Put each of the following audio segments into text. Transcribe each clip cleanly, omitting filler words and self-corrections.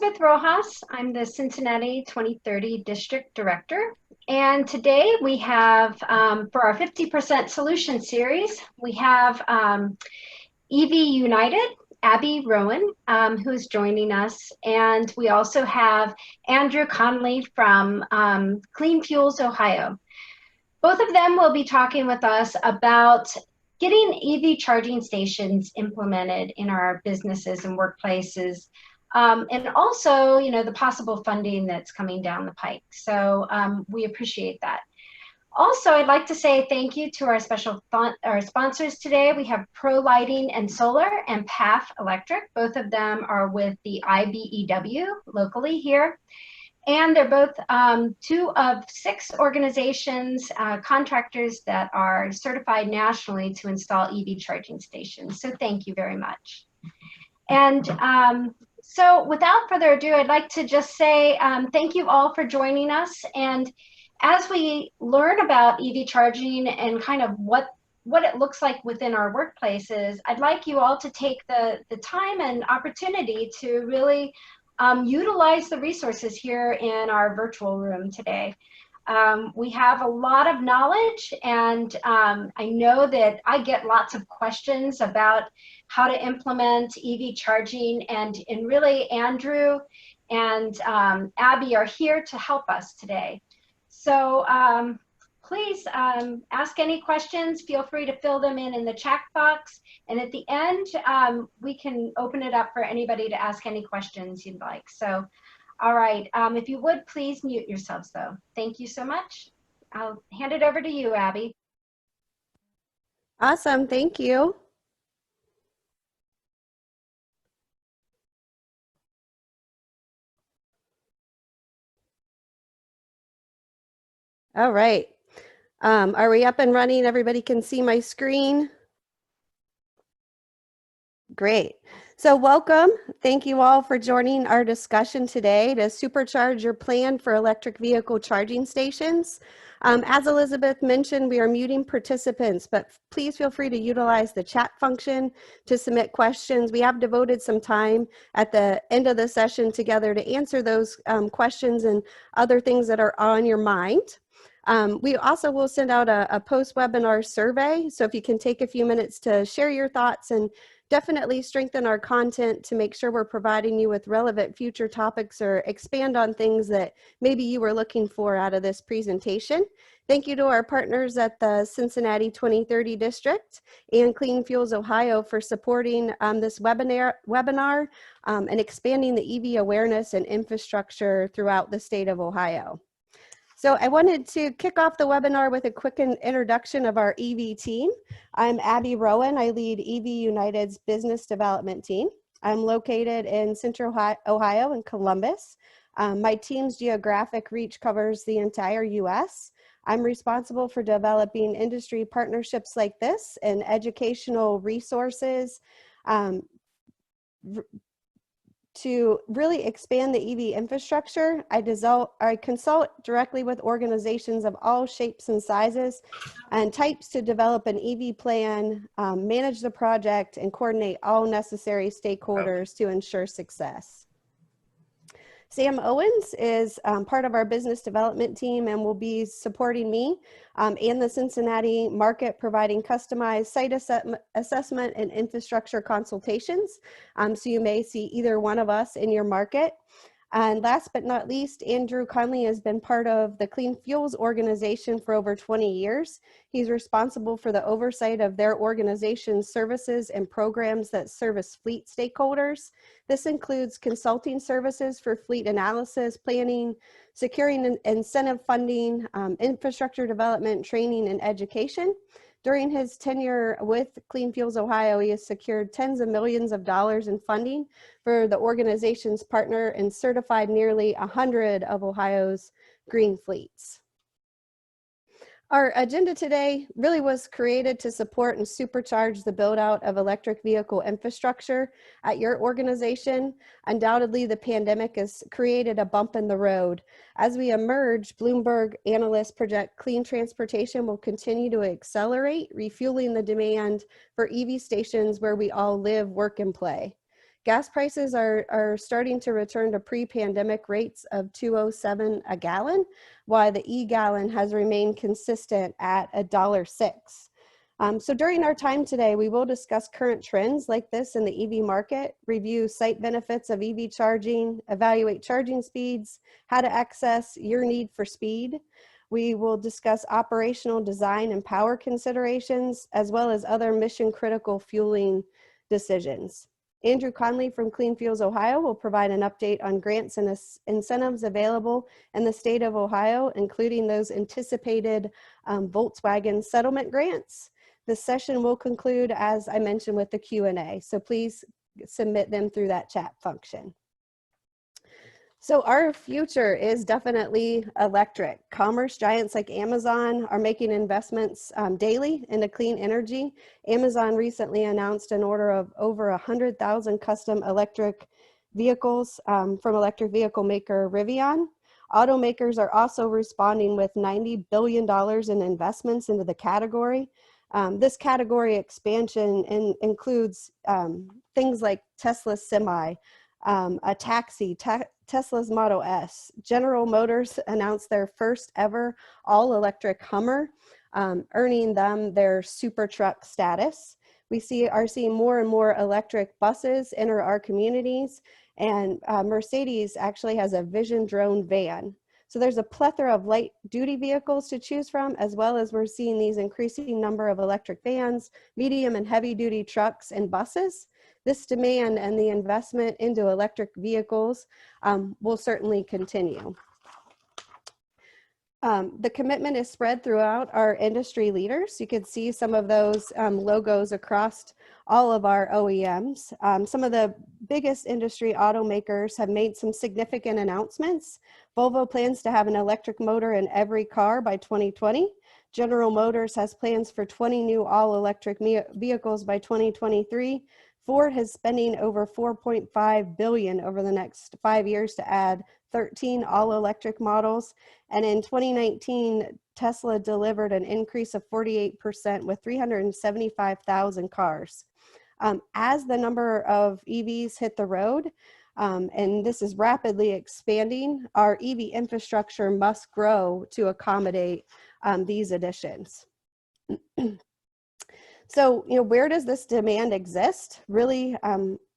Elizabeth Rojas. I'm the Cincinnati 2030 District Director. And today we have, for our 50% Solution Series, we have EVunited, Abby Roen, who is joining us. And we also have Andrew Conley from Clean Fuels, Ohio. Both of them will be talking with us about getting EV charging stations implemented in our businesses and workplaces, and also, the possible funding that's coming down the pike. So we appreciate that. Also, I'd like to say thank you to our our sponsors today. We have Pro Lighting and Solar and PAF Electric. Both of them are with the IBEW locally here. And they're both 2 of 6 organizations, contractors that are certified nationally to install EV charging stations. So thank you very much. And so without further ado, I'd like to just say thank you all for joining us. And as we learn about EV charging and kind of what it looks like within our workplaces, I'd like you all to take the time and opportunity to really utilize the resources here in our virtual room today. We have a lot of knowledge, and I know that I get lots of questions about how to implement EV charging, and really Andrew and Abby are here to help us today. So please ask any questions. Feel free to fill them in the chat box. And at the end, we can open it up for anybody to ask any questions you'd like. So, all right, if you would, please mute yourselves, though. Thank you so much. I'll hand it over to you, Abby. Awesome, thank you. All right. Are we up and running? Everybody can see my screen? Great. So welcome. Thank you all for joining our discussion today to supercharge your plan for electric vehicle charging stations. As Elizabeth mentioned, we are muting participants, but please feel free to utilize the chat function to submit questions. We have devoted some time at the end of the session together to answer those questions and other things that are on your mind. We also will send out a post-webinar survey, so if you can take a few minutes to share your thoughts and definitely strengthen our content to make sure we're providing you with relevant future topics or expand on things that maybe you were looking for out of this presentation. Thank you to our partners at the Cincinnati 2030 District and Clean Fuels Ohio for supporting this webinar and expanding the EV awareness and infrastructure throughout the state of Ohio. So I wanted to kick off the webinar with a quick introduction of our EV team. I'm Abby Roen. I lead EVunited's business development team. I'm located in Central Ohio in Columbus. My team's geographic reach covers the entire US. I'm responsible for developing industry partnerships like this and educational resources to really expand the EV infrastructure. I consult directly with organizations of all shapes and sizes and types to develop an EV plan, manage the project, and coordinate all necessary stakeholders to ensure success. Sam Owens is part of our business development team and will be supporting me and the Cincinnati market, providing customized site assessment and infrastructure consultations. So you may see either one of us in your market. And last but not least, Andrew Conley has been part of the Clean Fuels organization for over 20 years. He's responsible for the oversight of their organization's services and programs that service fleet stakeholders. This includes consulting services for fleet analysis, planning, securing incentive funding, infrastructure development, training, and education. During his tenure with Clean Fuels Ohio, he has secured tens of millions of dollars in funding for the organization's partner and certified nearly 100 of Ohio's green fleets. Our agenda today really was created to support and supercharge the build out of electric vehicle infrastructure at your organization. Undoubtedly, the pandemic has created a bump in the road. As we emerge, Bloomberg analysts project clean transportation will continue to accelerate, refueling the demand for EV stations where we all live, work, and play. Gas prices are starting to return to pre-pandemic rates of 2.07 a gallon, while the e-gallon has remained consistent at $1.06. So during our time today, we will discuss current trends like this in the EV market, review site benefits of EV charging, evaluate charging speeds, how to access your need for speed. We will discuss operational design and power considerations, as well as other mission critical fueling decisions. Andrew Conley from Clean Fuels Ohio will provide an update on grants and incentives available in the state of Ohio, including those anticipated Volkswagen settlement grants. This session will conclude, as I mentioned, with the Q&A, so please submit them through that chat function. So our future is definitely electric. Commerce giants like Amazon are making investments daily into clean energy. Amazon recently announced an order of over 100,000 custom electric vehicles from electric vehicle maker Rivian. Automakers are also responding with $90 billion in investments into the category. This category expansion includes things like Tesla Semi, a taxi, Tesla's Model S. General Motors announced their first ever all-electric Hummer, earning them their super truck status. We are seeing more and more electric buses enter our communities, and Mercedes actually has a Vision drone van. So there's a plethora of light duty vehicles to choose from, as well as we're seeing these increasing number of electric vans, medium and heavy duty trucks and buses. This demand and the investment into electric vehicles will certainly continue. The commitment is spread throughout our industry leaders. You can see some of those logos across all of our OEMs. Some of the biggest industry automakers have made some significant announcements. Volvo plans to have an electric motor in every car by 2020. General Motors has plans for 20 new all-electric vehicles by 2023. Ford is spending over $4.5 billion over the next 5 years to add 13 all-electric models. And in 2019, Tesla delivered an increase of 48% with 375,000 cars. As the number of EVs hit the road, and this is rapidly expanding, our EV infrastructure must grow to accommodate these additions. So, where does this demand exist? Really,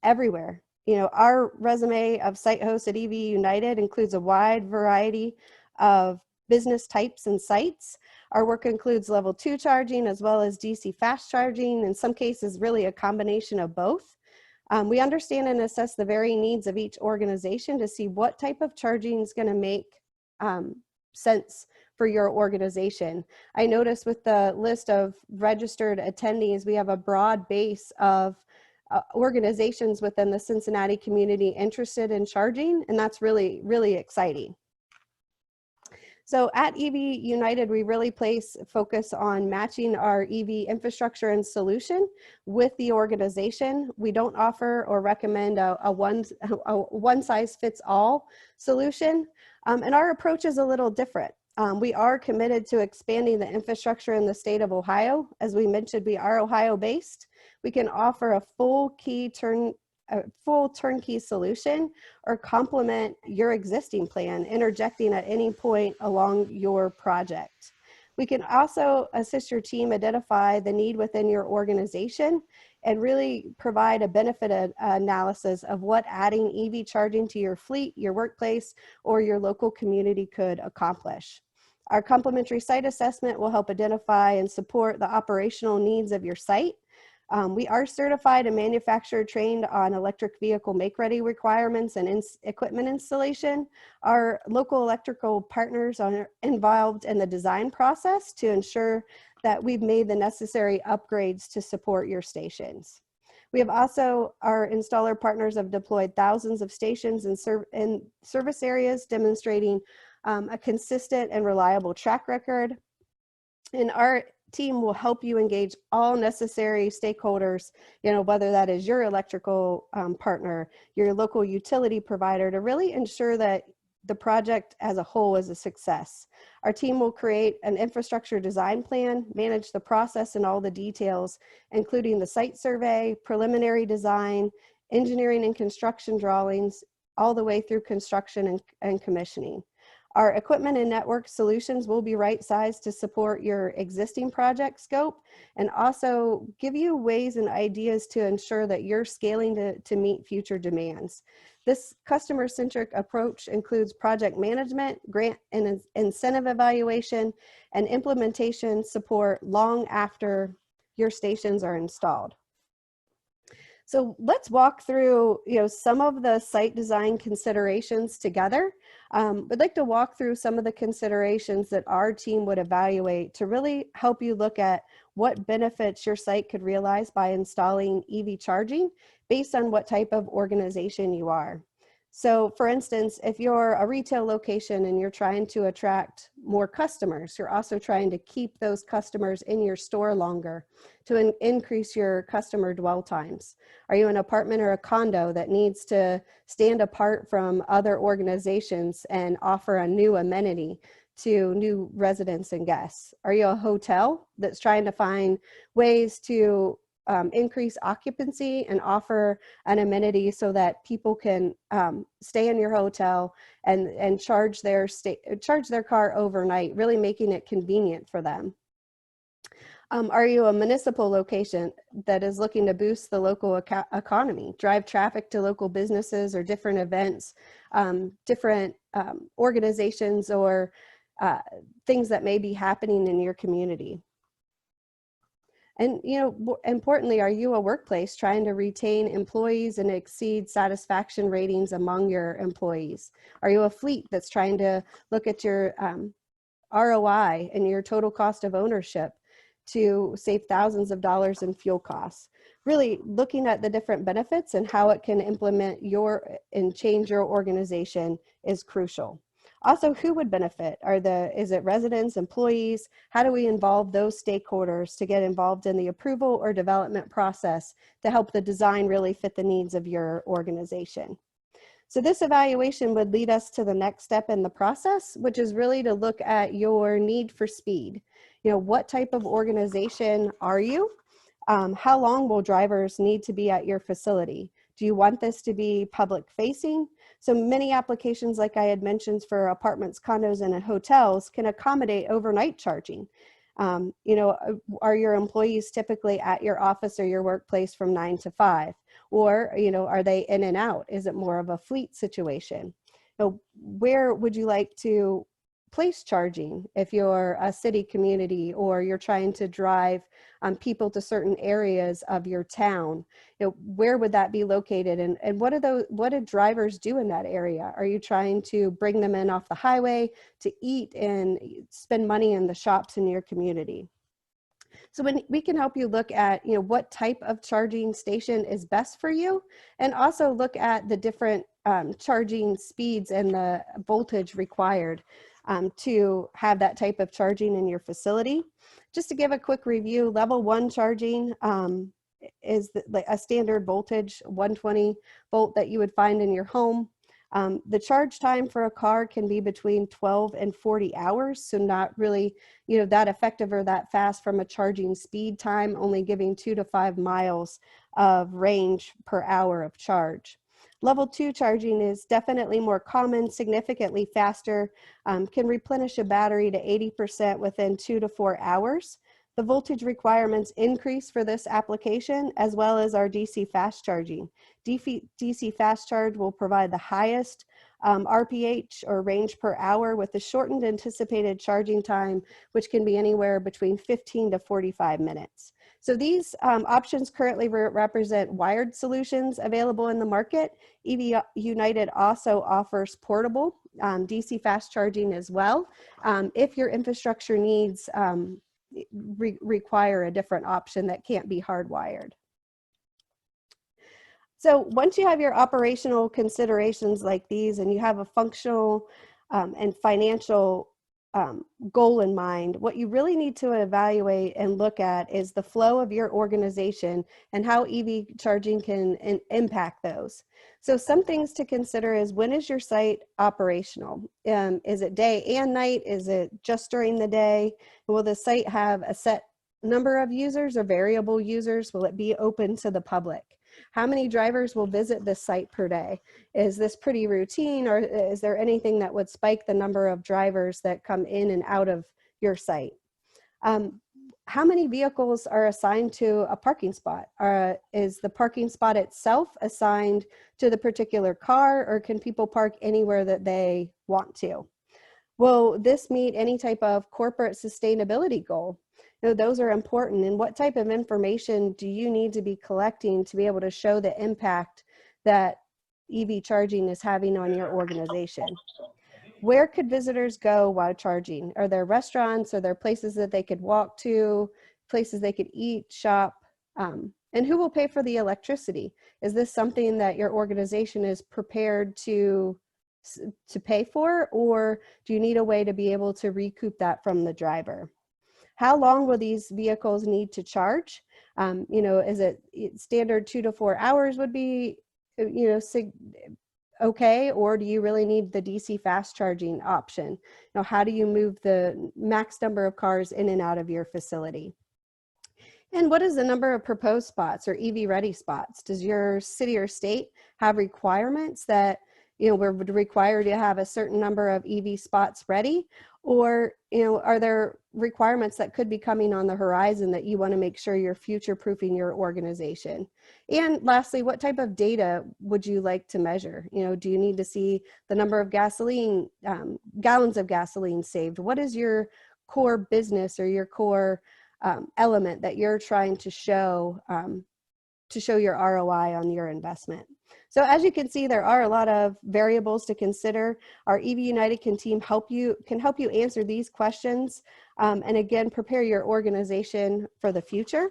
everywhere. Our resume of site hosts at EVunited includes a wide variety of business types and sites. Our work includes level 2 charging as well as DC fast charging, in some cases really a combination of both. We understand and assess the varying needs of each organization to see what type of charging is going to make sense for your organization. I noticed with the list of registered attendees, we have a broad base of organizations within the Cincinnati community interested in charging, and that's really, really exciting. So at EVunited, we really focus on matching our EV infrastructure and solution with the organization. We don't offer or recommend a one-size-fits-all solution, and our approach is a little different. We are committed to expanding the infrastructure in the state of Ohio. As we mentioned, we are Ohio-based. We can offer a full turnkey solution or complement your existing plan, interjecting at any point along your project. We can also assist your team identify the need within your organization and really provide a benefit analysis of what adding EV charging to your fleet, your workplace, or your local community could accomplish. Our complimentary site assessment will help identify and support the operational needs of your site. We are certified and manufacturer trained on electric vehicle make-ready requirements and equipment installation. Our local electrical partners are involved in the design process to ensure that we've made the necessary upgrades to support your stations. We have also, our installer partners have deployed thousands of stations in service areas, demonstrating a consistent and reliable track record. And our team will help you engage all necessary stakeholders, whether that is your electrical partner, your local utility provider, to really ensure that the project as a whole is a success. Our team will create an infrastructure design plan, manage the process and all the details, including the site survey, preliminary design, engineering and construction drawings, all the way through construction and commissioning. Our equipment and network solutions will be right-sized to support your existing project scope and also give you ways and ideas to ensure that you're scaling to meet future demands. This customer-centric approach includes project management, grant and incentive evaluation, and implementation support long after your stations are installed. So let's walk through, some of the site design considerations together. We'd like to walk through some of the considerations that our team would evaluate to really help you look at what benefits your site could realize by installing EV charging based on what type of organization you are. So for instance, if you're a retail location and you're trying to attract more customers, you're also trying to keep those customers in your store longer to increase your customer dwell times. Are you an apartment or a condo that needs to stand apart from other organizations and offer a new amenity to new residents and guests? Are you a hotel that's trying to find ways to increase occupancy and offer an amenity so that people can stay in your hotel and charge their car overnight, really making it convenient for them? Are you a municipal location that is looking to boost the local economy, drive traffic to local businesses or different events, different organizations or things that may be happening in your community? And, importantly, are you a workplace trying to retain employees and exceed satisfaction ratings among your employees? Are you a fleet that's trying to look at your ROI and your total cost of ownership to save thousands of dollars in fuel costs? Really looking at the different benefits and how it can implement and change your organization is crucial. Also, who would benefit? Is it residents, employees? How do we involve those stakeholders to get involved in the approval or development process to help the design really fit the needs of your organization? So this evaluation would lead us to the next step in the process, which is really to look at your need for speed. What type of organization are you? How long will drivers need to be at your facility? Do you want this to be public facing? So many applications, like I had mentioned, for apartments, condos, and hotels can accommodate overnight charging. Are your employees typically at your office or your workplace from 9 to 5? Or, are they in and out? Is it more of a fleet situation? Where would you like to place charging if you're a city community or you're trying to drive people to certain areas of your town? Where would that be located, and what do drivers do in that area? Are you trying to bring them in off the highway to eat and spend money in the shops in your community? So when we can help you look at what type of charging station is best for you, and also look at the different charging speeds and the voltage required to have that type of charging in your facility. Just to give a quick review, level 1 charging is a standard voltage, 120 volt that you would find in your home. The charge time for a car can be between 12 and 40 hours, so not really that effective or that fast from a charging speed time, only giving 2 to 5 miles of range per hour of charge. Level 2 charging is definitely more common, significantly faster, can replenish a battery to 80% within 2 to 4 hours. The voltage requirements increase for this application, as well as our DC fast charging. DC fast charge will provide the highest RPH or range per hour with the shortened anticipated charging time, which can be anywhere between 15 to 45 minutes. So these options currently represent wired solutions available in the market. EVunited also offers portable DC fast charging as well, if your infrastructure needs require a different option that can't be hardwired. So once you have your operational considerations like these and you have a functional and financial goal in mind, what you really need to evaluate and look at is the flow of your organization and how EV charging can impact those. So some things to consider is, when is your site operational? Is it day and night? Is it just during the day? Will the site have a set number of users or variable users? Will it be open to the public? How many drivers will visit this site per day? Is this pretty routine, or is there anything that would spike the number of drivers that come in and out of your site? How many vehicles are assigned to a parking spot? Is the parking spot itself assigned to the particular car, or can people park anywhere that they want to? Will this meet any type of corporate sustainability goal? You know, those are important. And what type of information do you need to be collecting to be able to show the impact that EV charging is having on your organization? Where could visitors go while charging? Are there restaurants? Are there places that they could walk to, places they could eat, shop? And who will pay for the electricity? Is this something that your organization is prepared to pay for, or do you need a way to be able to recoup that from the driver? How long will these vehicles need to charge? You know, is it standard 2 to 4 hours would be, you know, okay, or do you really need the DC fast charging option? Now, how do you move the max number of cars in and out of your facility? And what is the number of proposed spots or EV ready spots? Does your city or state have requirements that, you know, we're required to have a certain number of EV spots ready? Or, you know, are there requirements that could be coming on the horizon that you want to make sure you're future-proofing your organization? And lastly, what type of data would you like to measure? You know, do you need to see the number of gasoline, gallons of gasoline saved? What is your core business or your core element that you're trying to show your ROI on your investment? So as you can see, there are a lot of variables to consider. Our EVunited can help you answer these questions, and again, prepare your organization for the future.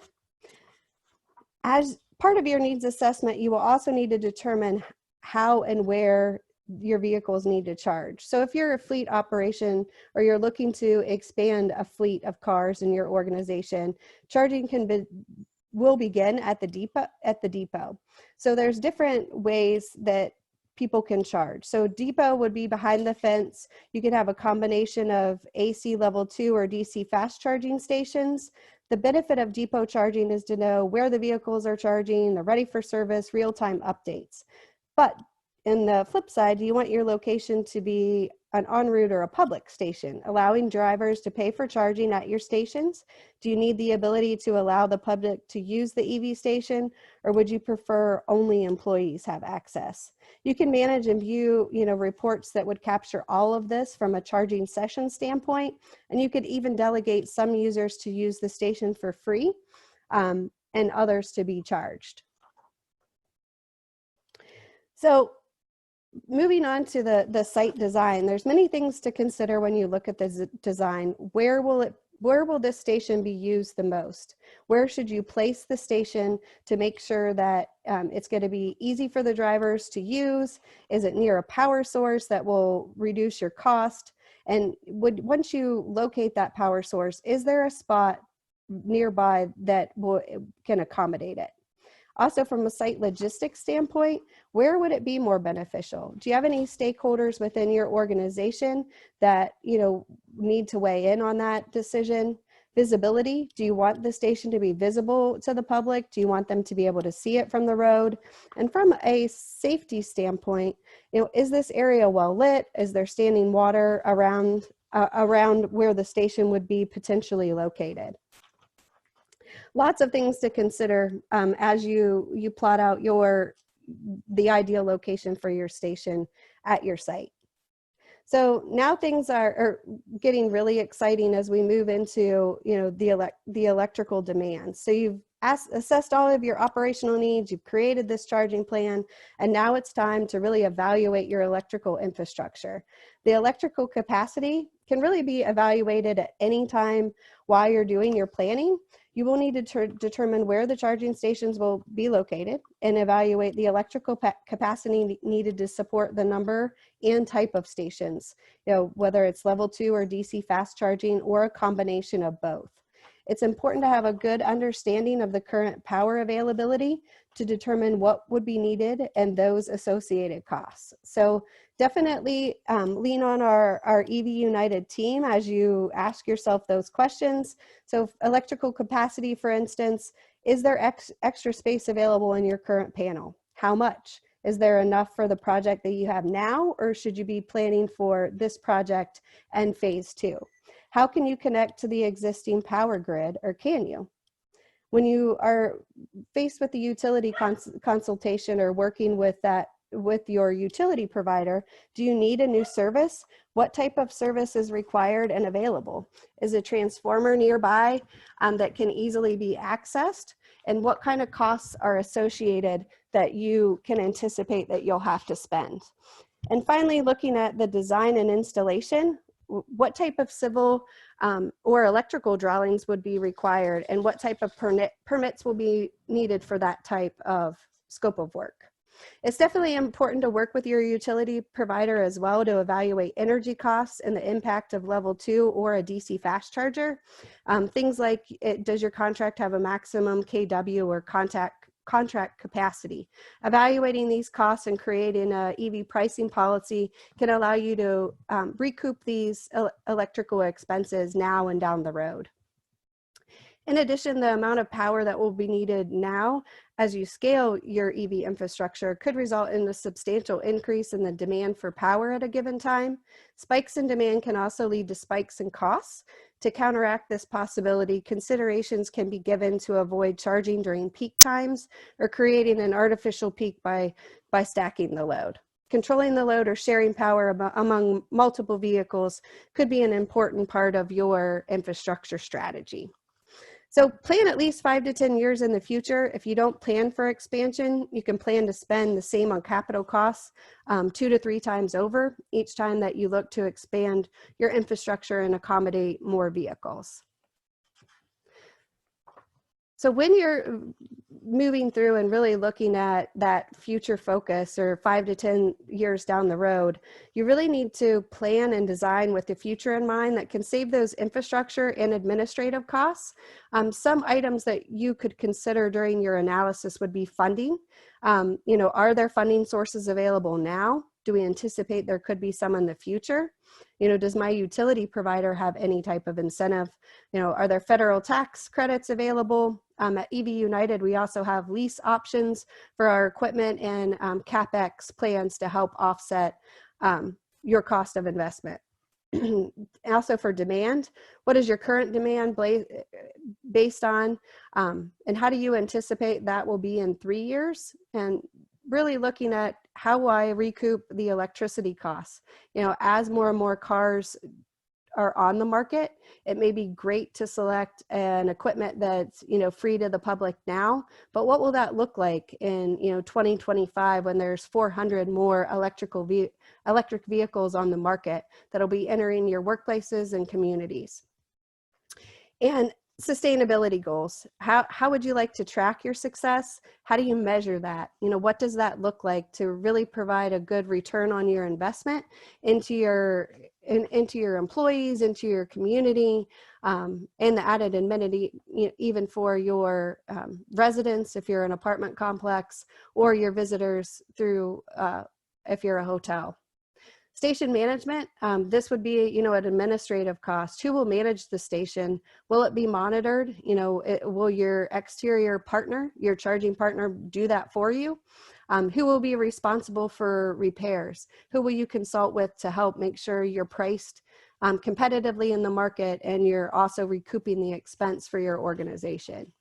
As part of your needs assessment, you will also need to determine how and where your vehicles need to charge. So if you're a fleet operation or you're looking to expand a fleet of cars in your organization, charging will begin at the depot. So there's different ways that people can charge. So depot would be behind the fence. You could have a combination of AC level 2 or DC fast charging stations. The benefit of depot charging is to know where the vehicles are charging, they're ready for service, real-time updates. But in the flip side, do you want your location to be an en route or a public station, allowing drivers to pay for charging at your stations? Do you need the ability to allow the public to use the EV station, or would you prefer only employees have access? You can manage and view, you know, reports that would capture all of this from a charging session standpoint, and you could even delegate some users to use the station for free and others to be charged. So moving on to the site design, there's many things to consider when you look at the design. Where will this station be used the most? Where should you place the station to make sure that it's going to be easy for the drivers to use? Is it near a power source that will reduce your cost? And once you locate that power source, is there a spot nearby that can accommodate it? Also, from a site logistics standpoint, where would it be more beneficial? Do you have any stakeholders within your organization that, you know, need to weigh in on that decision? Visibility, do you want the station to be visible to the public? Do you want them to be able to see it from the road? And from a safety standpoint, you know, is this area well lit? Is there standing water around where the station would be potentially located? Lots of things to consider as you plot out the ideal location for your station at your site. So now things are getting really exciting as we move into, you know, the electrical demand. So you've assessed all of your operational needs, you've created this charging plan, and now it's time to really evaluate your electrical infrastructure. The electrical capacity can really be evaluated at any time while you're doing your planning. You will need to determine where the charging stations will be located and evaluate the electrical capacity needed to support the number and type of stations, you know, whether it's level 2 or DC fast charging or a combination of both. It's important to have a good understanding of the current power availability to determine what would be needed and those associated costs. So definitely lean on our EVunited team as you ask yourself those questions. So electrical capacity, for instance, Is there extra space available in your current panel? How much? Is there enough for the project that you have now, or should you be planning for this project and phase 2? How can you connect to the existing power grid, or can you? When you are faced with the utility consultation or working with your utility provider, do you need a new service? What type of service is required and available? Is a transformer nearby that can easily be accessed? And what kind of costs are associated that you can anticipate that you'll have to spend? And finally, looking at the design and installation, what type of civil or electrical drawings would be required, and what type of permits will be needed for that type of scope of work? It's definitely important to work with your utility provider as well to evaluate energy costs and the impact of level 2 or a DC fast charger. Things like, does your contract have a maximum kW or contract capacity? Evaluating these costs and creating a EV pricing policy can allow you to recoup these electrical expenses now and down the road. In addition, the amount of power that will be needed now as you scale your EV infrastructure could result in a substantial increase in the demand for power at a given time. Spikes in demand can also lead to spikes in costs. To counteract this possibility, considerations can be given to avoid charging during peak times or creating an artificial peak by stacking the load. Controlling the load or sharing power among multiple vehicles could be an important part of your infrastructure strategy. So plan at least 5 to 10 years in the future. If you don't plan for expansion, you can plan to spend the same on capital costs 2 to 3 times over each time that you look to expand your infrastructure and accommodate more vehicles. So when you're moving through and really looking at that future focus, or 5 to 10 years down the road, you really need to plan and design with the future in mind that can save those infrastructure and administrative costs. Some items that you could consider during your analysis would be funding. Are there funding sources available now? Do we anticipate there could be some in the future? Does my utility provider have any type of incentive? Are there federal tax credits available? At EVunited, we also have lease options for our equipment and CapEx plans to help offset your cost of investment. Also for demand, what is your current demand based on, and how do you anticipate that will be in 3 years? And really looking at how will I recoup the electricity costs. As more and more cars are on the market, it may be great to select an equipment that's free to the public now, but what will that look like in 2025 when there's 400 more electric vehicles on the market that'll be entering your workplaces and communities? And sustainability goals. How would you like to track your success? How do you measure that? What does that look like to really provide a good return on your investment into your employees, into your community, and the added amenity, even for your residents if you're an apartment complex, or your visitors through if you're a hotel. Station management, this would be, an administrative cost. Who will manage the station? Will it be monitored? Will your exterior partner, your charging partner, do that for you? Who will be responsible for repairs? Who will you consult with to help make sure you're priced competitively in the market and you're also recouping the expense for your organization?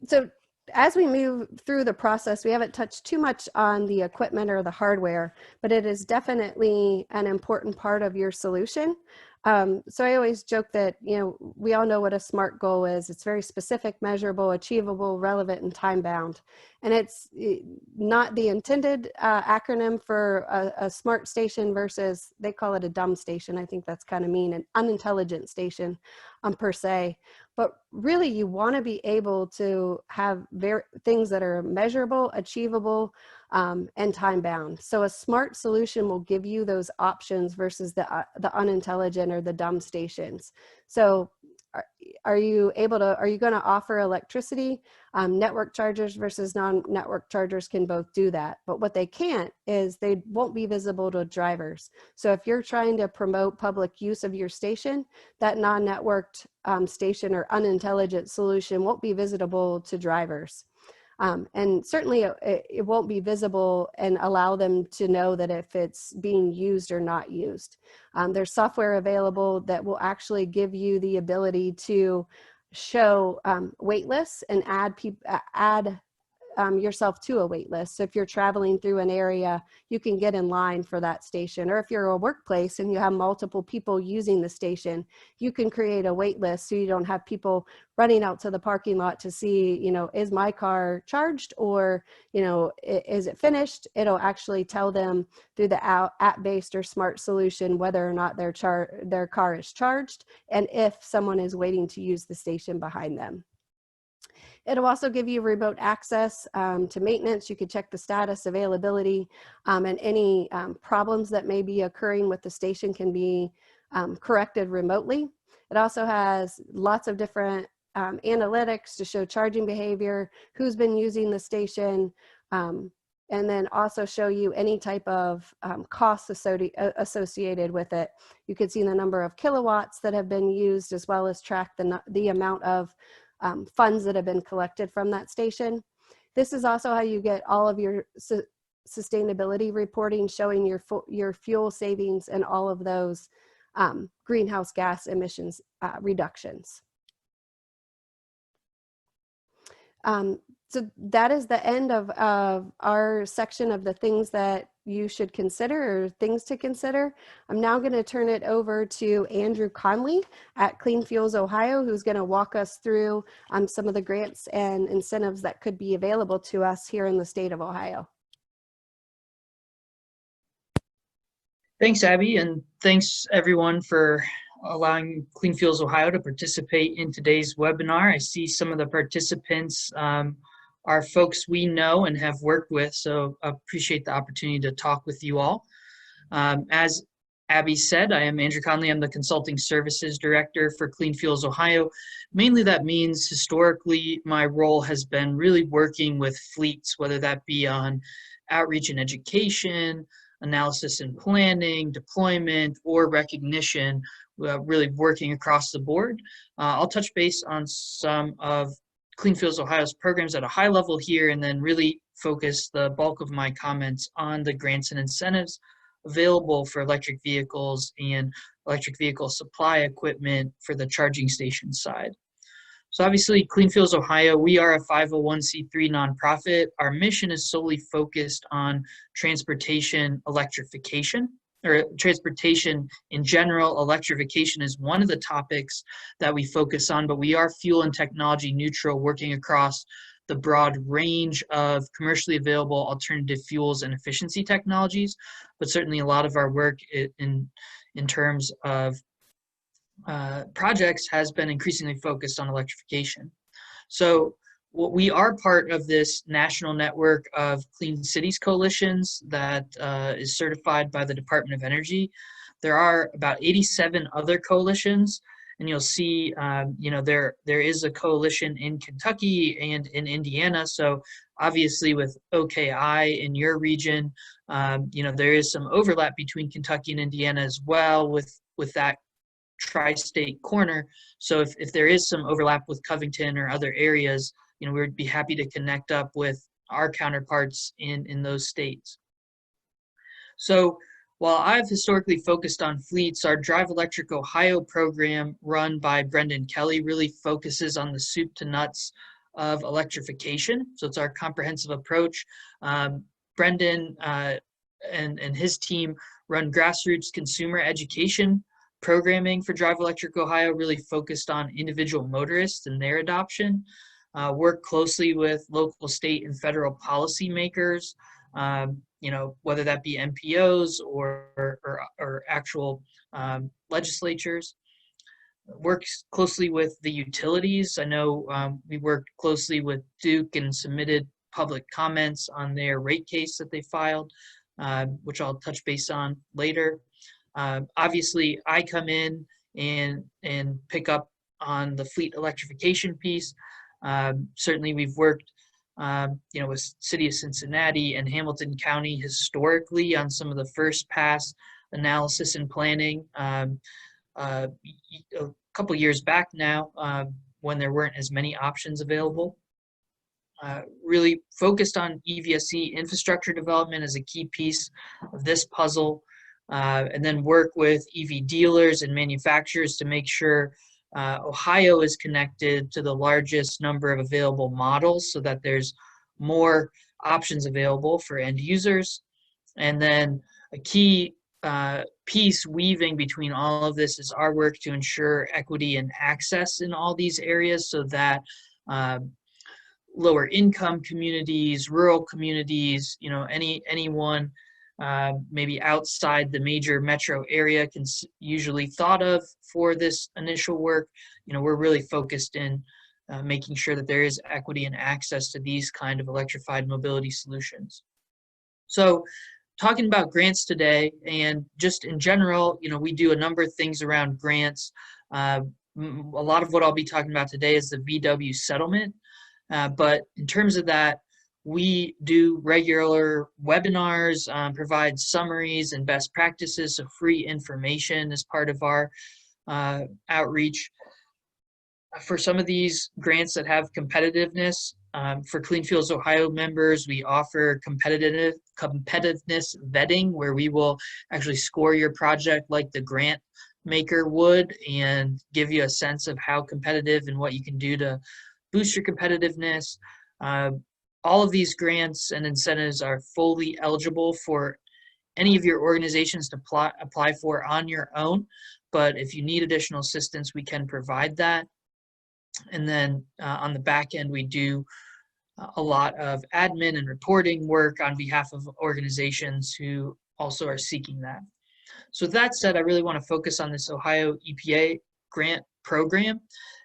So as we move through the process, we haven't touched too much on the equipment or the hardware, but it is definitely an important part of your solution. So I always joke that, we all know what a SMART goal is. It's very specific, measurable, achievable, relevant, and time-bound. And it's not the intended acronym for a smart station versus, they call it a dumb station. I think that's kind of mean, an unintelligent station per se. But really, you want to be able to have things that are measurable, achievable, and time-bound. So a smart solution will give you those options versus the unintelligent or the dumb stations. So are you going to offer electricity? Network chargers versus non-network chargers can both do that, but what they can't is they won't be visible to drivers. So if you're trying to promote public use of your station, that non-networked station or unintelligent solution won't be visible to drivers. And certainly it won't be visible and allow them to know that if it's being used or not used. There's software available that will actually give you the ability to show wait lists and add yourself to a wait list. So if you're traveling through an area, you can get in line for that station. Or if you're a workplace and you have multiple people using the station, you can create a wait list so you don't have people running out to the parking lot to see, you know, is my car charged, or, you know, is it finished? It'll actually tell them through the app-based or smart solution whether or not their car is charged, and if someone is waiting to use the station behind them. It'll also give you remote access to maintenance. You can check the status, availability, and any problems that may be occurring with the station can be corrected remotely. It also has lots of different analytics to show charging behavior, who's been using the station, and then also show you any type of costs associated with it. You can see the number of kilowatts that have been used, as well as track the amount of funds that have been collected from that station. This is also how you get all of your sustainability reporting, showing your fuel savings and all of those greenhouse gas emissions reductions. So that is the end of our section of the things that you should consider, or things to consider. I'm now going to turn it over to Andrew Conley at Clean Fuels Ohio, who's going to walk us through some of the grants and incentives that could be available to us here in the state of Ohio. Thanks, Abby, and thanks everyone for allowing Clean Fuels Ohio to participate in today's webinar. I see some of the participants are folks we know and have worked with, so I appreciate the opportunity to talk with you all. As Abby said, I am Andrew Conley. I'm the Consulting Services Director for Clean Fuels Ohio. Mainly that means historically my role has been really working with fleets, whether that be on outreach and education, analysis and planning, deployment, or recognition, really working across the board. I'll touch base on some of Clean Fuels Ohio's programs at a high level here, and then really focus the bulk of my comments on the grants and incentives available for electric vehicles and electric vehicle supply equipment for the charging station side. So obviously, Clean Fuels Ohio, we are a 501c3 nonprofit. Our mission is solely focused on transportation electrification, or transportation in general. Electrification is one of the topics that we focus on, but we are fuel and technology neutral, working across the broad range of commercially available alternative fuels and efficiency technologies. But certainly a lot of our work in terms of projects has been increasingly focused on electrification. So we are part of this national network of clean cities coalitions that is certified by the Department of Energy. There are about 87 other coalitions, and you'll see, you know, there is a coalition in Kentucky and in Indiana. So obviously with OKI in your region, you know, there is some overlap between Kentucky and Indiana as well with that tri-state corner. So if there is some overlap with Covington or other areas, you know, we would be happy to connect up with our counterparts in those states. So while I've historically focused on fleets, our Drive Electric Ohio program run by Brendan Kelly really focuses on the soup to nuts of electrification. So it's our comprehensive approach. Brendan and his team run Grassroots consumer education programming for Drive Electric Ohio, really focused on individual motorists and their adoption. Work closely with local, state, and federal policymakers, you know, whether that be MPOs or actual legislatures. Works closely with the utilities. I know we worked closely with Duke and submitted public comments on their rate case that they filed, which I'll touch base on later. Obviously, I come in and pick up on the fleet electrification piece. Certainly we've worked with City of Cincinnati and Hamilton County historically on some of the first pass analysis and planning. A couple years back now, when there weren't as many options available. Really focused on EVSE infrastructure development as a key piece of this puzzle, and then work with EV dealers and manufacturers to make sure Ohio is connected to the largest number of available models so that there's more options available for end users. And then a key piece weaving between all of this is our work to ensure equity and access in all these areas so that lower income communities, rural communities, anyone maybe outside the major metro area can usually thought of for this initial work. We're really focused in making sure that there is equity and access to these kind of electrified mobility solutions. So talking about grants today, and just in general, we do a number of things around grants. A lot of what I'll be talking about today is the VW settlement. But in terms of that, we do regular webinars, provide summaries and best practices, so free information as part of our outreach. For some of these grants that have competitiveness, for Clean Fuels Ohio members, we offer competitiveness vetting, where we will actually score your project like the grant maker would and give you a sense of how competitive and what you can do to boost your competitiveness. All of these grants and incentives are fully eligible for any of your organizations to apply for on your own, but if you need additional assistance, we can provide that. And then on the back end, we do a lot of admin and reporting work on behalf of organizations who also are seeking that. So with that said, I really want to focus on this Ohio EPA grant program.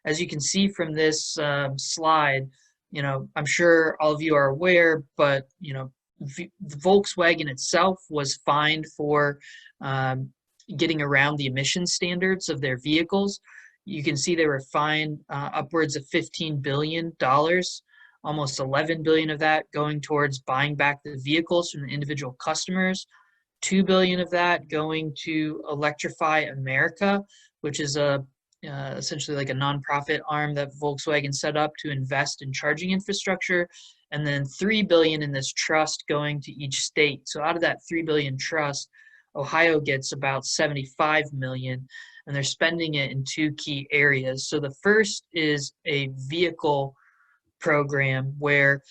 As you can see from this slide, I'm sure all of you are aware, but Volkswagen itself was fined for getting around the emission standards of their vehicles. You can see they were fined upwards of $15 billion, almost $11 billion of that going towards buying back the vehicles from the individual customers, $2 billion of that going to Electrify America, which is essentially like a nonprofit arm that Volkswagen set up to invest in charging infrastructure, and then $3 billion in this trust going to each state. So out of that $3 billion trust, Ohio gets about $75 million, and they're spending it in two key areas. So the first is a vehicle program where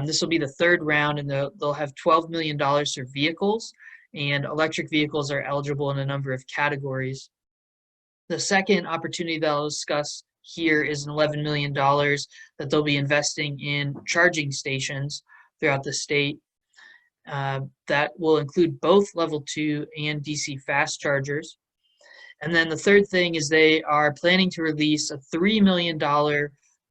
this will be the third round, and they'll have $12 million for vehicles, and electric vehicles are eligible in a number of categories. The second opportunity that I'll discuss here is an $11 million that they'll be investing in charging stations throughout the state. That will include both level 2 and DC fast chargers. And then the third thing is they are planning to release a $3 million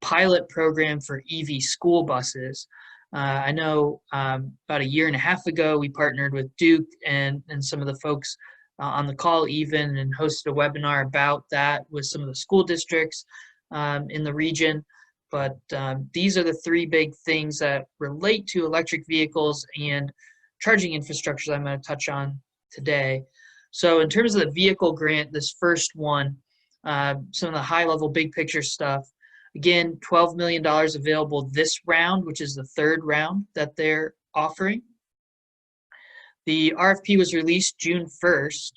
pilot program for EV school buses. I know about a year and a half ago, we partnered with Duke and some of the folks on the call even, and hosted a webinar about that with some of the school districts in the region. But these are the three big things that relate to electric vehicles and charging infrastructure that I'm going to touch on today. So in terms of the vehicle grant, this first one, some of the high-level big picture stuff, again, $12 million available this round, which is the third round that they're offering. The RFP was released June 1st.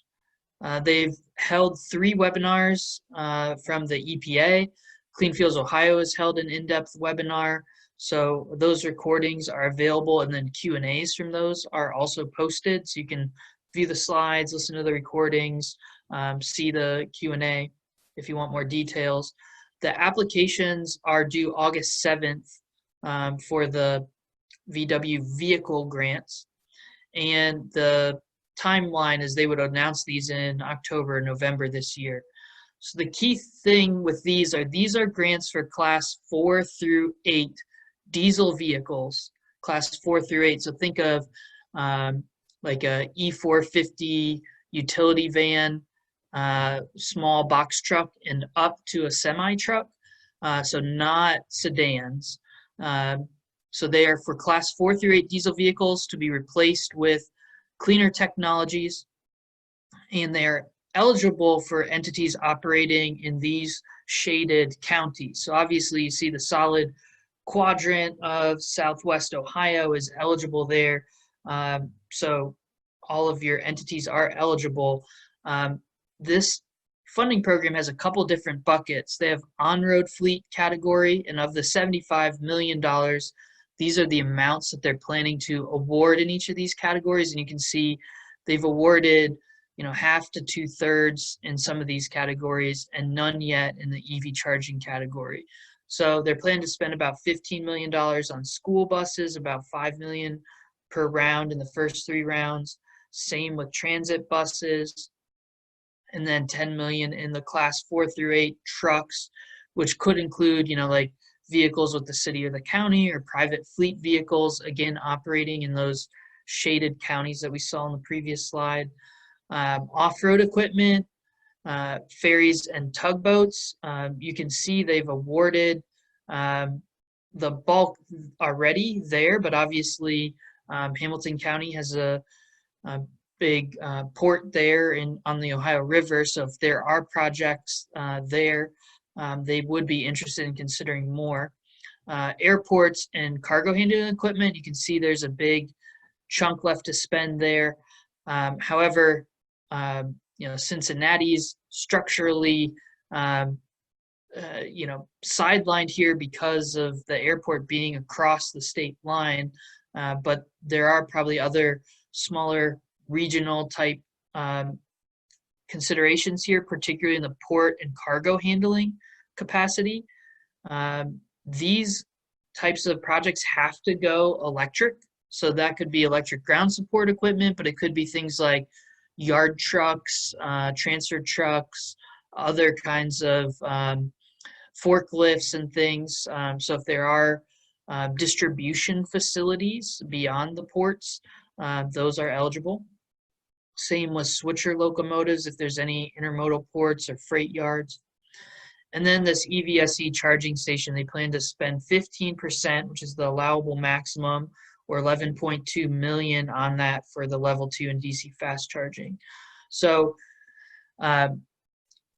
They've held 3 webinars from the EPA. Clean Fuels Ohio has held an in-depth webinar. So those recordings are available, and then Q&As from those are also posted. So you can view the slides, listen to the recordings, see the Q&A if you want more details. The applications are due August 7th for the VW vehicle grants. And the timeline is they would announce these in October, November this year. So the key thing with these are grants for class 4 through 8 diesel vehicles, class 4 through 8. So think of like a E450 utility van, small box truck and up to a semi truck, so not sedans. So they are for class 4 through 8 diesel vehicles to be replaced with cleaner technologies, and they're eligible for entities operating in these shaded counties. So obviously you see the solid quadrant of Southwest Ohio is eligible there. So all of your entities are eligible. This funding program has a couple different buckets. They have on-road fleet category, and of the $75 million, these are the amounts that they're planning to award in each of these categories. And you can see they've awarded, half to 2/3 in some of these categories and none yet in the EV charging category. So they're planning to spend about $15 million on school buses, about $5 million per round in the first 3 rounds. Same with transit buses, and then $10 million in the class 4 through 8 trucks, which could include, like vehicles with the city or the county or private fleet vehicles, again, operating in those shaded counties that we saw in the previous slide. Off-road equipment, ferries and tugboats. You can see they've awarded the bulk already there, but obviously Hamilton County has a big port there on the Ohio River. So if there are projects there, they would be interested in considering more. Airports and cargo handling equipment, you can see there's a big chunk left to spend there. However, Cincinnati's structurally, sidelined here because of the airport being across the state line. But there are probably other smaller regional type considerations here, particularly in the port and cargo handling capacity. These types of projects have to go electric. So that could be electric ground support equipment, but it could be things like yard trucks, transfer trucks, other kinds of forklifts and things. So if there are distribution facilities beyond the ports, those are eligible. Same with switcher locomotives if there's any intermodal ports or freight yards. And then this EVSE charging station, they plan to spend 15%, which is the allowable maximum, or 11.2 million on that for the level 2 and DC fast charging. So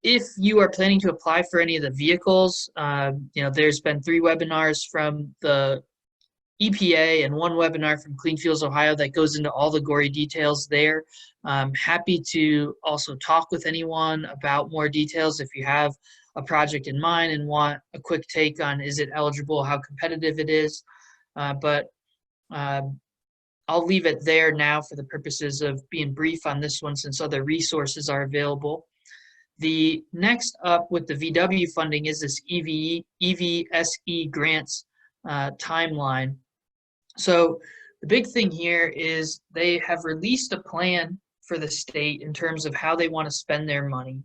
if you are planning to apply for any of the vehicles, there's been 3 webinars from the EPA and 1 webinar from Clean Fuels Ohio that goes into all the gory details there. Happy to also talk with anyone about more details if you have a project in mind and want a quick take on is it eligible, how competitive it is. But I'll leave it there now for the purposes of being brief on this one since other resources are available. The next up with the VW funding is this EVSE grants timeline. So the big thing here is they have released a plan for the state in terms of how they want to spend their money.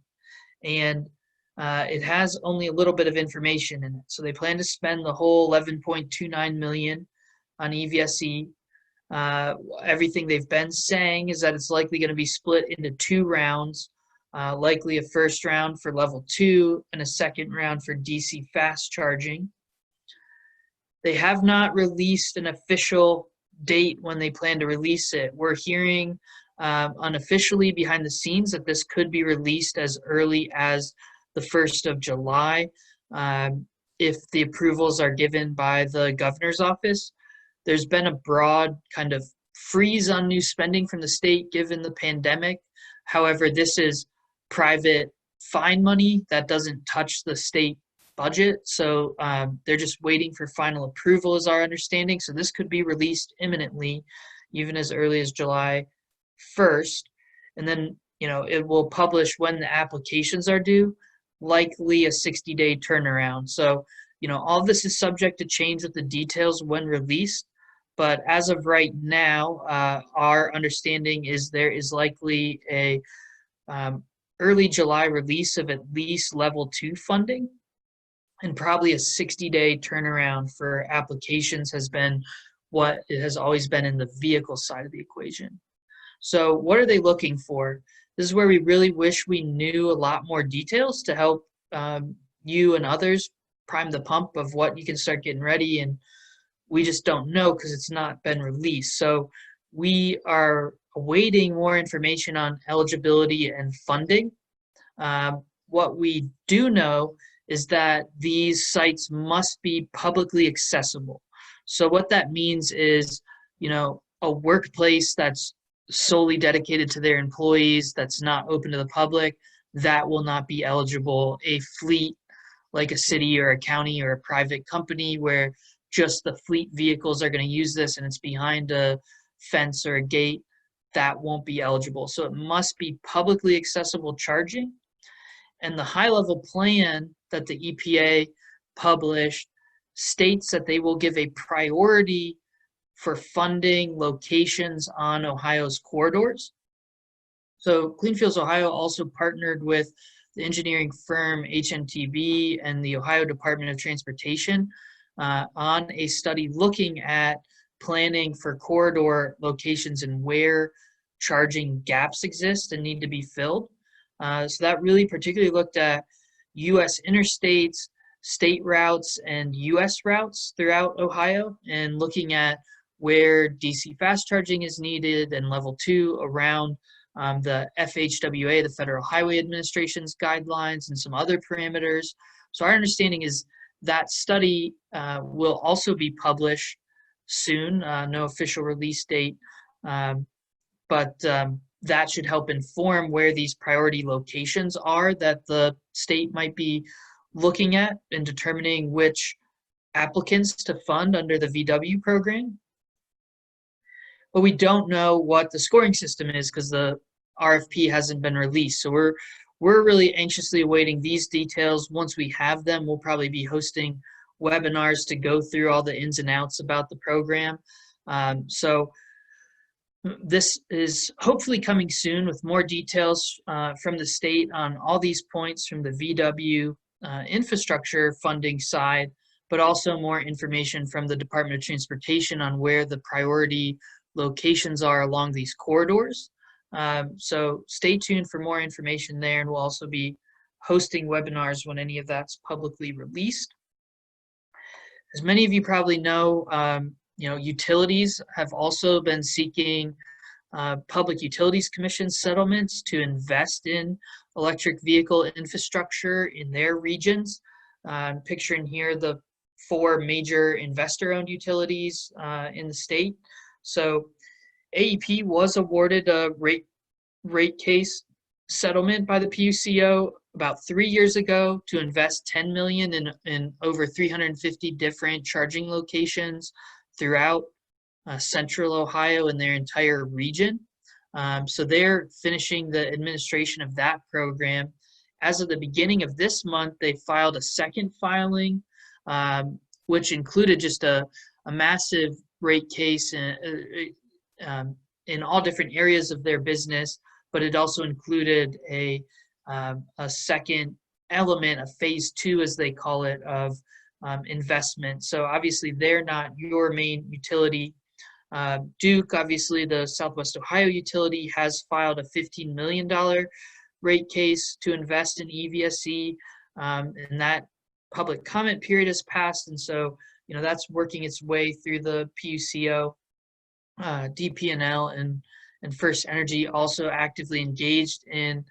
And it has only a little bit of information in it. So they plan to spend the whole 11.29 million on EVSE. Everything they've been saying is that it's likely going to be split into 2 rounds, likely a first round for level 2 and a second round for DC fast charging. They have not released an official date when they plan to release it. We're hearing unofficially behind the scenes that this could be released as early as the 1st of July if the approvals are given by the governor's office. There's been a broad kind of freeze on new spending from the state given the pandemic. However, this is private fine money that doesn't touch the state budget. So they're just waiting for final approval is our understanding. So this could be released imminently, even as early as July 1st. And then, it will publish when the applications are due, likely a 60-day turnaround. So, all this is subject to change with the details when released. But as of right now, our understanding is there is likely a early July release of at least level 2 funding, and probably a 60-day turnaround for applications has been what it has always been in the vehicle side of the equation. So what are they looking for? This is where we really wish we knew a lot more details to help you and others prime the pump of what you can start getting ready, and we just don't know because it's not been released. So we are awaiting more information on eligibility and funding. What we do know is that these sites must be publicly accessible. So what that means is, a workplace that's solely dedicated to their employees, that's not open to the public, that will not be eligible. A fleet like a city or a county or a private company where just the fleet vehicles are going to use this and it's behind a fence or a gate, that won't be eligible. So it must be publicly accessible charging. And the high-level plan that the EPA published states that they will give a priority for funding locations on Ohio's corridors. So Clean Fuels Ohio also partnered with the engineering firm HNTB and the Ohio Department of Transportation on a study looking at planning for corridor locations and where charging gaps exist and need to be filled. So that really particularly looked at U.S. interstates, state routes, and U.S. routes throughout Ohio, and looking at where DC fast charging is needed and level 2 around the FHWA, the Federal Highway Administration's guidelines, and some other parameters. So our understanding is that study will also be published soon, no official release date, but that should help inform where these priority locations are that the state might be looking at in determining which applicants to fund under the VW program. But we don't know what the scoring system is because the RFP hasn't been released. So we're really anxiously awaiting these details. Once we have them, we'll probably be hosting webinars to go through all the ins and outs about the program. So this is hopefully coming soon with more details from the state on all these points from the VW infrastructure funding side, but also more information from the Department of Transportation on where the priority locations are along these corridors. So stay tuned for more information there, and we'll also be hosting webinars when any of that's publicly released. As many of you probably know, utilities have also been seeking Public Utilities Commission settlements to invest in electric vehicle infrastructure in their regions. I'm picturing here the 4 major investor-owned utilities in the state. So AEP was awarded a rate case settlement by the PUCO about 3 years ago to invest $10 million in over 350 different charging locations throughout central Ohio and their entire region. So they're finishing the administration of that program. As of the beginning of this month, they filed a second filing, which included just a massive rate case in all different areas of their business, but it also included a second element, a phase 2, as they call it, of investment. So obviously they're not your main utility. Duke, obviously the Southwest Ohio utility, has filed a $15 million rate case to invest in EVSE, and that public comment period has passed, and so that's working its way through the PUCO. DP&L and First Energy also actively engaged in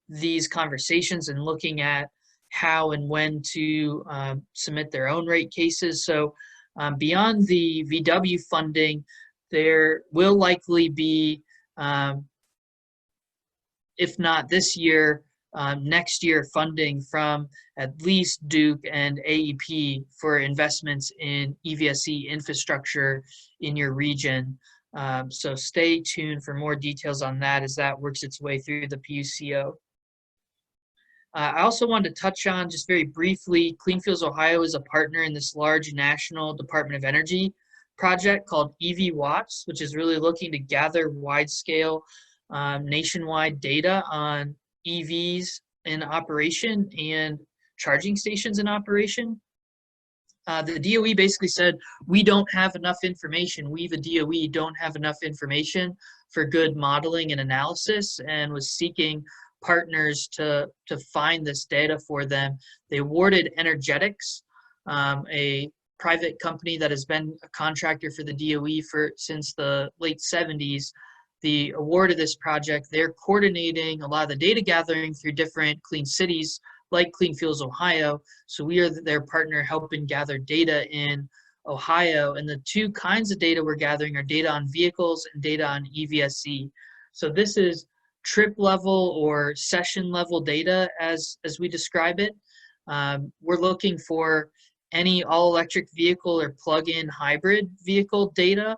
these conversations and looking at how and when to submit their own rate cases. So beyond the VW funding, there will likely be, if not this year, next year funding from at least Duke and AEP for investments in EVSE infrastructure in your region. So stay tuned for more details on that as that works its way through the PUCO. I also wanted to touch on, just very briefly, Clean Fuels Ohio is a partner in this large national Department of Energy project called EVWatts, which is really looking to gather wide-scale nationwide data on EVs in operation and charging stations in operation. The DOE basically said, we don't have enough information. We, the DOE, don't have enough information for good modeling and analysis and was seeking partners to find this data for them. They awarded Energetics, a private company that has been a contractor for the DOE since the late 70s, the award of this project. They're coordinating a lot of the data gathering through different clean cities like Clean Fuels Ohio. So we are their partner helping gather data in Ohio. And the two kinds of data we're gathering are data on vehicles and data on EVSE. So this is trip level or session level data as we describe it. We're looking for any all-electric vehicle or plug-in hybrid vehicle data.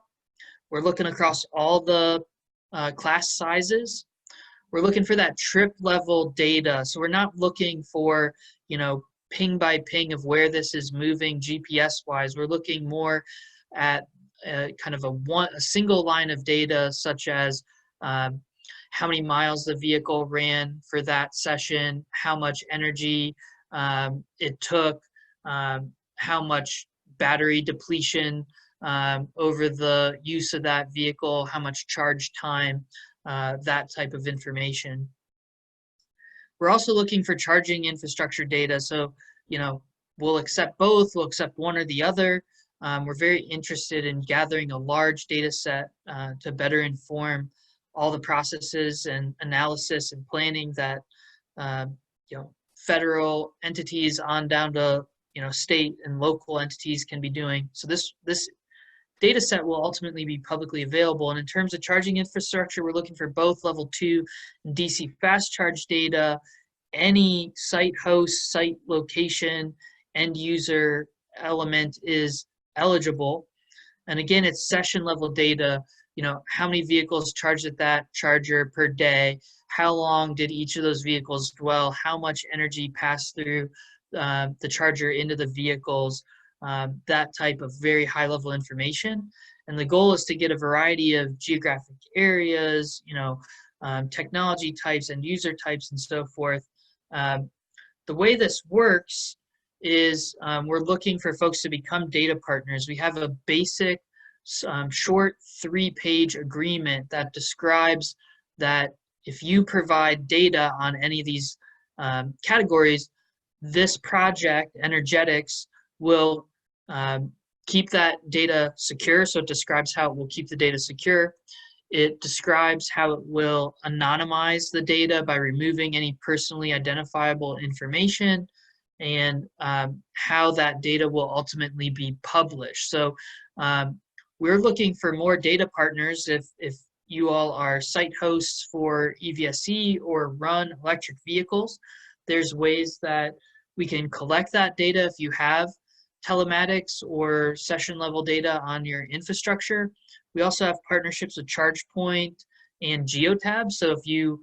We're looking across all the class sizes. We're looking for that trip level data. So we're not looking for, ping by ping of where this is moving GPS wise. We're looking more at kind of a single line of data, such as how many miles the vehicle ran for that session, how much energy it took, how much battery depletion over the use of that vehicle, how much charge time, that type of information. We're also looking for charging infrastructure data. So, we'll accept both, we'll accept one or the other. We're very interested in gathering a large data set to better inform all the processes and analysis and planning that, federal entities on down to, state and local entities can be doing. So this data set will ultimately be publicly available. And in terms of charging infrastructure, we're looking for both level 2 and DC fast charge data, any site host, site location, end user element is eligible. And again, it's session level data, how many vehicles charged at that charger per day, how long did each of those vehicles dwell, how much energy passed through the charger into the vehicles, that type of very high level information. And the goal is to get a variety of geographic areas, technology types and user types and so forth. The way this works is we're looking for folks to become data partners. We have a basic short 3-page agreement that describes that if you provide data on any of these categories, this project, Energetics, will keep that data secure. So it describes how it will keep the data secure. It describes how it will anonymize the data by removing any personally identifiable information, and how that data will ultimately be published. So we're looking for more data partners. If you all are site hosts for EVSE or run electric vehicles, there's ways that we can collect that data if you have telematics or session level data on your infrastructure. We also have partnerships with ChargePoint and Geotab. So if you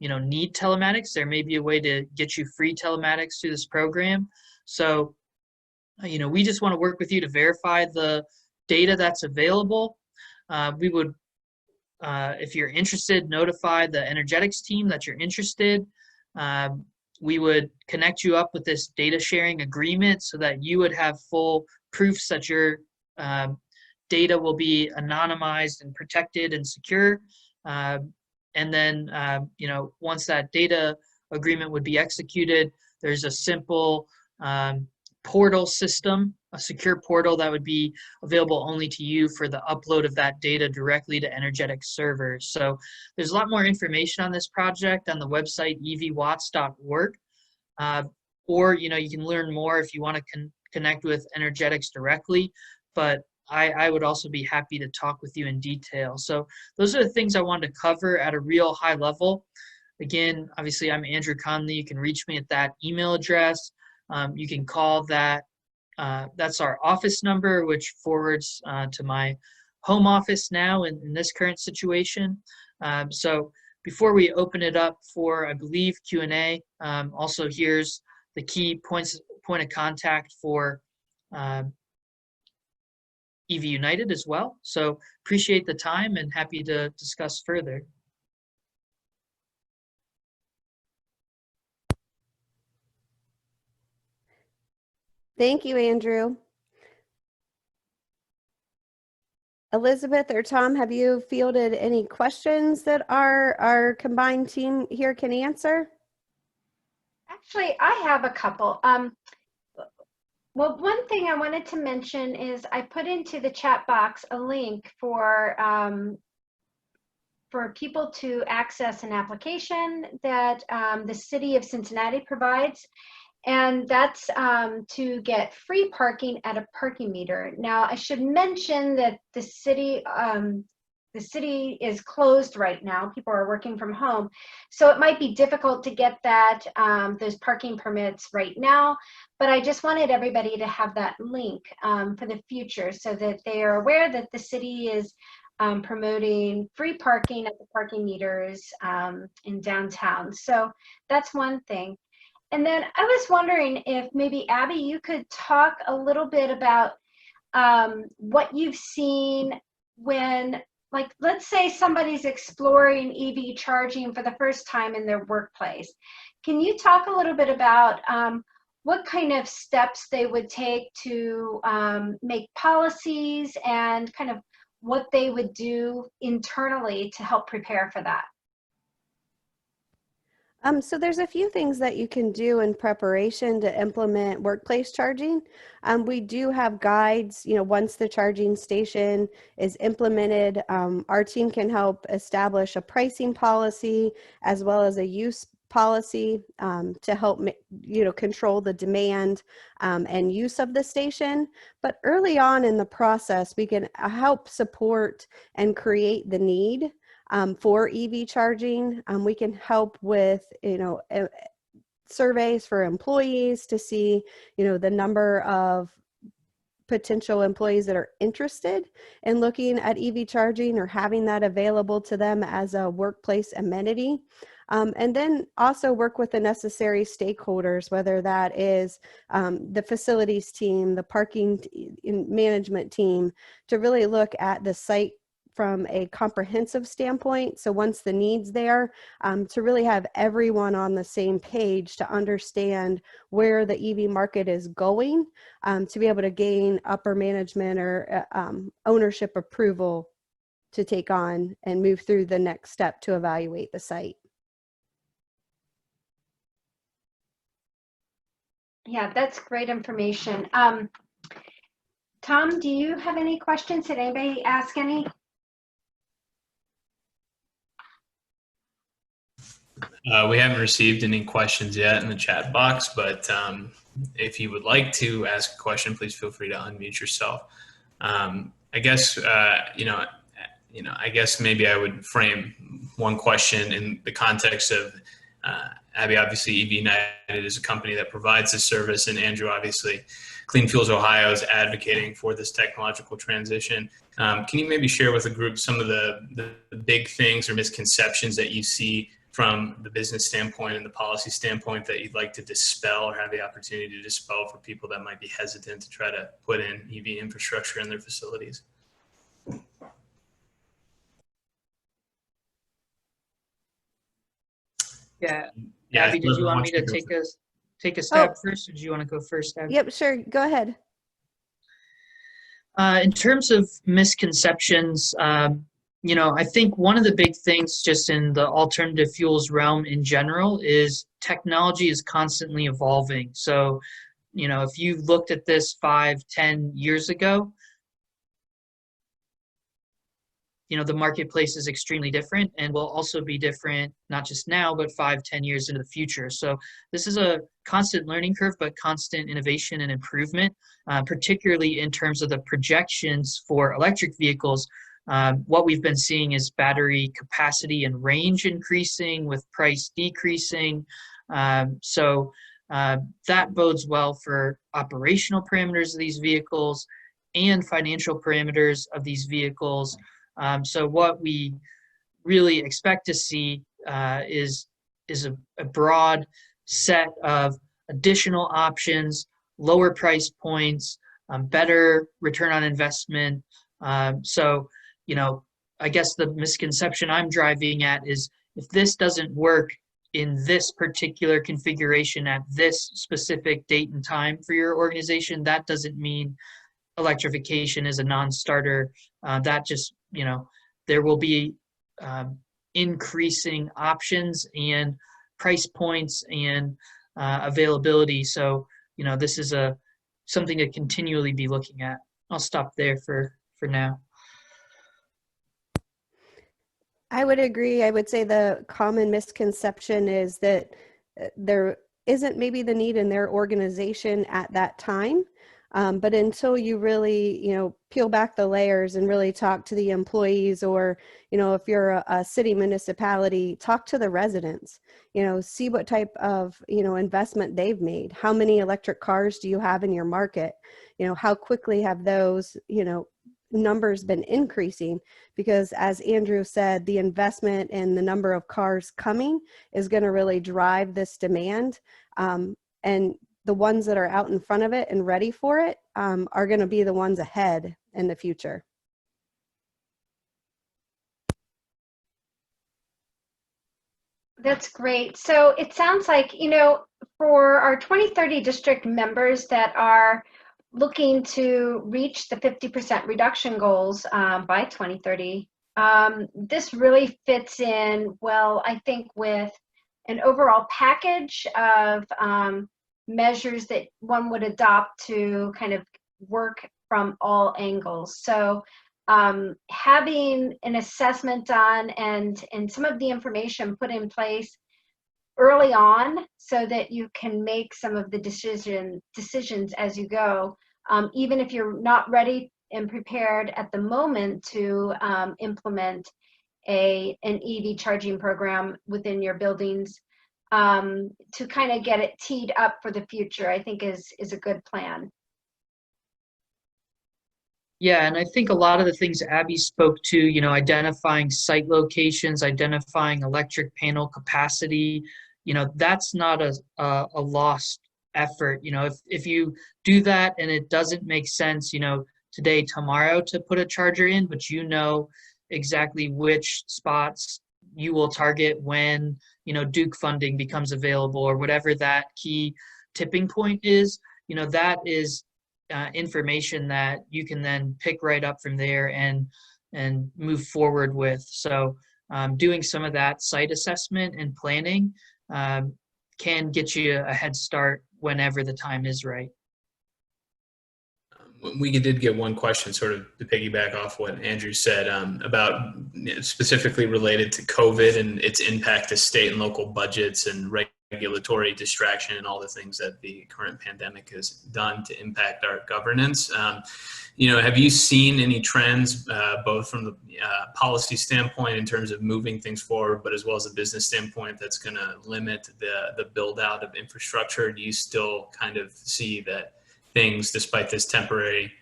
need telematics, there may be a way to get you free telematics through this program. So we just want to work with you to verify the data that's available. We would, if you're interested, notify the Energetics team that you're interested. We would connect you up with this data sharing agreement so that you would have full proofs that your data will be anonymized and protected and secure. And then, once that data agreement would be executed, there's a simple portal system, a secure portal that would be available only to you for the upload of that data directly to Energetics servers. So there's a lot more information on this project on the website evwatts.org. Or, you can learn more if you want to connect with Energetics directly, but I would also be happy to talk with you in detail. So those are the things I wanted to cover at a real high level. Again, obviously, I'm Andrew Conley. You can reach me at that email address. You can call that. That's our office number, which forwards to my home office now in this current situation. So before we open it up for, I believe, Q&A, also here's the key point of contact for EVunited as well. So appreciate the time and happy to discuss further. Thank you, Andrew. Elizabeth or Tom, have you fielded any questions that our combined team here can answer? Actually, I have a couple. Well, one thing I wanted to mention is I put into the chat box a link for people to access an application that the city of Cincinnati provides. And that's to get free parking at a parking meter. Now, I should mention that the city is closed right now. People are working from home. So it might be difficult to get that, those parking permits right now. But I just wanted everybody to have that link for the future so that they are aware that the city is promoting free parking at the parking meters in downtown. So that's one thing. And then I was wondering if maybe, Abby, you could talk a little bit about what you've seen when, like, let's say somebody's exploring EV charging for the first time in their workplace. Can you talk a little bit about what kind of steps they would take to make policies and kind of what they would do internally to help prepare for that? So there's a few things that you can do in preparation to implement workplace charging. We do have guides, once the charging station is implemented, our team can help establish a pricing policy as well as a use policy to help, control the demand and use of the station. But early on in the process, we can help support and create the need for EV charging. We can help with, surveys for employees to see, the number of potential employees that are interested in looking at EV charging or having that available to them as a workplace amenity. And then also work with the necessary stakeholders, whether that is the facilities team, the parking management team, to really look at the site from a comprehensive standpoint. So once the need's there, to really have everyone on the same page to understand where the EV market is going, to be able to gain upper management or ownership approval to take on and move through the next step to evaluate the site. Yeah, that's great information. Tom, do you have any questions? Did anybody ask any? We haven't received any questions yet in the chat box, but if you would like to ask a question, please feel free to unmute yourself. I guess I guess maybe I would frame one question in the context of Abby. Obviously, EVunited is a company that provides this service, and Andrew, obviously, Clean Fuels Ohio is advocating for this technological transition. Can you maybe share with the group some of the big things or misconceptions that you see from the business standpoint and the policy standpoint that you'd like to dispel or have the opportunity to dispel for people that might be hesitant to try to put in EV infrastructure in their facilities? Yeah. Yeah, Abby, did you want me to take a stab first, or do you want to go first, Abby? Yep, sure. Go ahead. In terms of misconceptions, I think one of the big things just in the alternative fuels realm in general is technology is constantly evolving. So, if you looked at this 5-10 years ago, the marketplace is extremely different and will also be different, not just now, but 5-10 years into the future. So this is a constant learning curve, but constant innovation and improvement, particularly in terms of the projections for electric vehicles. What we've been seeing is battery capacity and range increasing with price decreasing. So that bodes well for operational parameters of these vehicles and financial parameters of these vehicles. So what we really expect to see is a broad set of additional options, lower price points, better return on investment. So, I guess the misconception I'm driving at is if this doesn't work in this particular configuration at this specific date and time for your organization, that doesn't mean electrification is a non-starter. That just, there will be increasing options and price points and availability. So, this is something to continually be looking at. I'll stop there for now. I would agree. I would say the common misconception is that there isn't maybe the need in their organization at that time. But until you really, peel back the layers and really talk to the employees, or, if you're a city municipality, talk to the residents, see what type of, investment they've made. How many electric cars do you have in your market? How quickly have those, numbers been increasing? Because as Andrew said, the investment and the number of cars coming is going to really drive this demand. And the ones that are out in front of it and ready for it are going to be the ones ahead in the future. That's great. So it sounds like, for our 2030 district members that are looking to reach the 50% reduction goals by 2030, this really fits in well, I think, with an overall package of measures that one would adopt to kind of work from all angles. So having an assessment done and some of the information put in place early on so that you can make some of the decisions as you go, even if you're not ready and prepared at the moment to implement an EV charging program within your buildings, to kind of get it teed up for the future, I think is a good plan. Yeah, and I think a lot of the things Abby spoke to, identifying site locations, identifying electric panel capacity, that's not a lost effort. If you do that and it doesn't make sense, today, tomorrow to put a charger in, but exactly which spots you will target when, Duke funding becomes available, or whatever that key tipping point is, that is information that you can then pick right up from there and move forward with. So doing some of that site assessment and planning can get you a head start whenever the time is right. We did get one question sort of to piggyback off what Andrew said about specifically related to COVID and its impact to state and local budgets and regulatory distraction and all the things that the current pandemic has done to impact our governance. Have you seen any trends, both from the policy standpoint in terms of moving things forward, but as well as a business standpoint that's going to limit the build out of infrastructure? Do you still kind of see that things, despite this temporary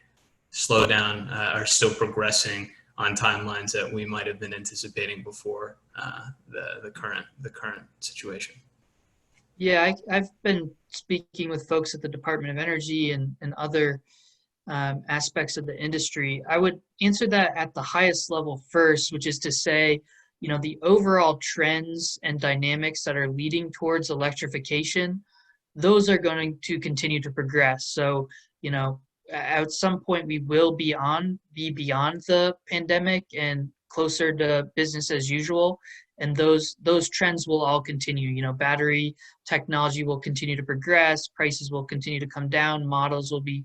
slowdown, are still progressing on timelines that we might have been anticipating before the current situation? Yeah, I've been speaking with folks at the Department of Energy and other aspects of the industry. I would answer that at the highest level first, which is to say, the overall trends and dynamics that are leading towards electrification, those are going to continue to progress. So, at some point we will be beyond the pandemic and closer to business as usual. And those trends will all continue. Battery technology will continue to progress, prices will continue to come down, models will be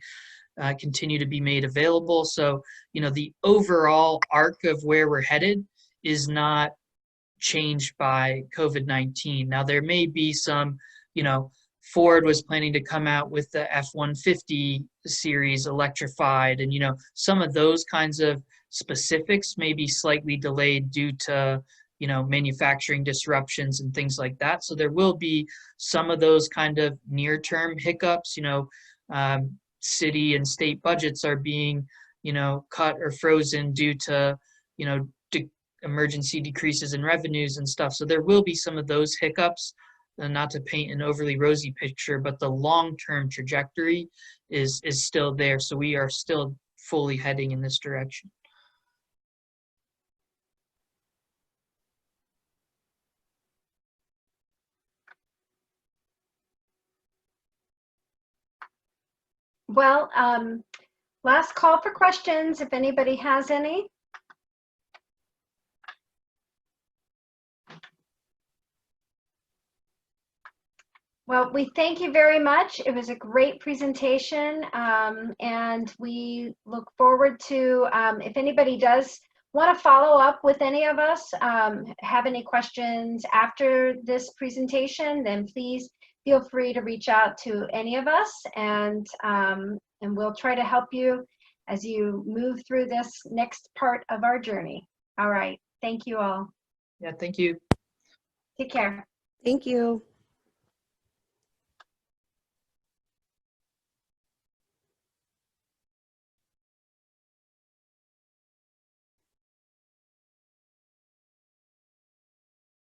continue to be made available. So, the overall arc of where we're headed is not changed by COVID-19. Now, there may be some, Ford was planning to come out with the F-150 series electrified, and some of those kinds of specifics may be slightly delayed due to manufacturing disruptions and things like that. So there will be some of those kind of near-term hiccups. City and state budgets are being cut or frozen due to emergency decreases in revenues and stuff. So there will be some of those hiccups. Not to paint an overly rosy picture, but the long-term trajectory is still there. So we are still fully heading in this direction. Well, Last call for questions, if anybody has any. Well, we thank you very much. It was a great presentation, and we look forward to, if anybody does want to follow up with any of us, have any questions after this presentation, then please feel free to reach out to any of us, and we'll try to help you as you move through this next part of our journey. All right. Thank you all. Yeah, thank you. Take care. Thank you.